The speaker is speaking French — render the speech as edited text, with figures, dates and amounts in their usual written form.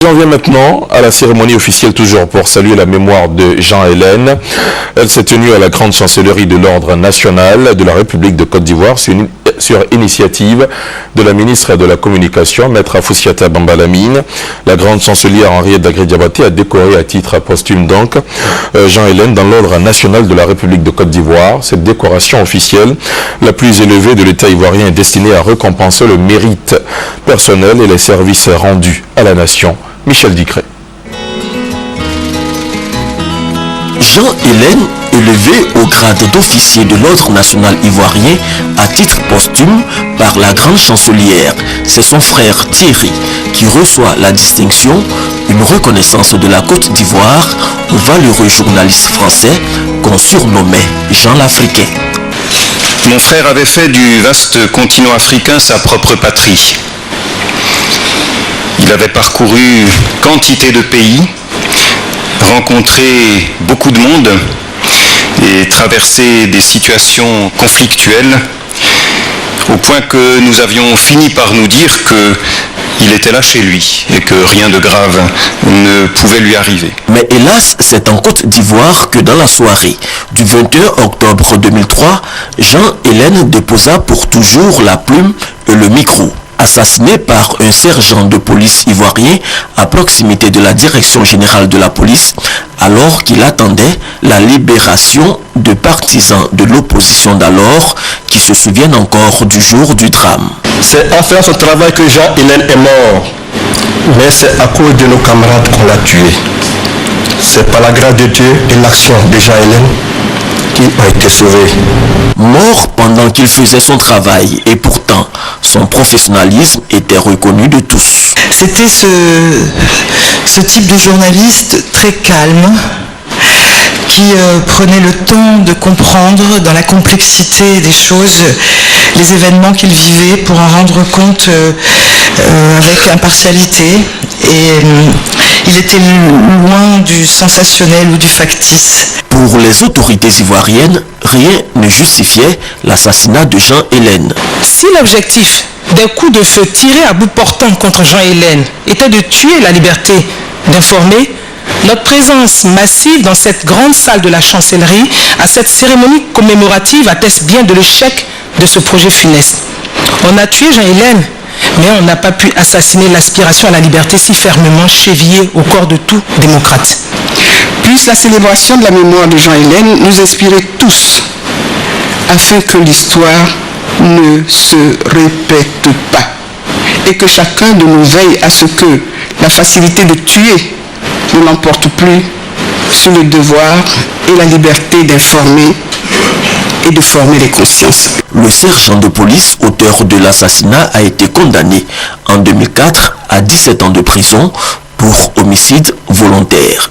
J'en viens maintenant à la cérémonie officielle, toujours pour saluer la mémoire de Jean Hélène. Elle s'est tenue à la grande chancellerie de l'Ordre national de la République de Côte d'Ivoire sur initiative de la ministre de la Communication, Maître Afoussiata Bambalamine. La grande chancelière Henriette Dagré-Diabaté a décoré à titre posthume donc Jean Hélène dans l'Ordre national de la République de Côte d'Ivoire. Cette décoration officielle, la plus élevée de l'État ivoirien, est destinée à récompenser le mérite personnel et les services rendus à la nation. Michel Dicré. Jean Hélène, élevé au grade d'officier de l'Ordre national ivoirien à titre posthume par la grande chancelière, c'est son frère Thierry qui reçoit la distinction, une reconnaissance de la Côte d'Ivoire au valeureux journaliste français qu'on surnommait Jean l'Africain. Mon frère avait fait du vaste continent africain sa propre patrie. Il avait parcouru quantité de pays, rencontré beaucoup de monde et traversé des situations conflictuelles au point que nous avions fini par nous dire qu'il était là chez lui et que rien de grave ne pouvait lui arriver. Mais hélas, c'est en Côte d'Ivoire que dans la soirée du 21 octobre 2003, Jean Hélène déposa pour toujours la plume et le micro. Assassiné par un sergent de police ivoirien à proximité de la direction générale de la police, alors qu'il attendait la libération de partisans de l'opposition d'alors qui se souviennent encore du jour du drame. C'est en faisant ce travail que Jean Hélène est mort, mais c'est à cause de nos camarades qu'on l'a tué. C'est par la grâce de Dieu et l'action de Jean Hélène qui a été sauvé. Mort pendant qu'il faisait son travail, et pourtant son professionnalisme était reconnu de tous. C'était ce type de journaliste très calme qui prenait le temps de comprendre dans la complexité des choses les événements qu'il vivait pour en rendre compte avec impartialité, et il était loin du sensationnel ou du factice. Pour les autorités ivoiriennes, rien ne justifiait l'assassinat de Jean Hélène. Si l'objectif des coups de feu tirés à bout portant contre Jean Hélène était de tuer la liberté d'informer, notre présence massive dans cette grande salle de la chancellerie à cette cérémonie commémorative atteste bien de l'échec de ce projet funeste. On a tué Jean Hélène, mais on n'a pas pu assassiner l'aspiration à la liberté si fermement chevillée au corps de tout démocrate. Puisse la célébration de la mémoire de Jean Hélène nous inspirer tous, afin que l'histoire ne se répète pas et que chacun de nous veille à ce que la facilité de tuer ne l'emporte plus sur le devoir et la liberté d'informer et de former les consciences. Le sergent de police, auteur de l'assassinat, a été condamné en 2004 à 17 ans de prison pour homicide volontaire.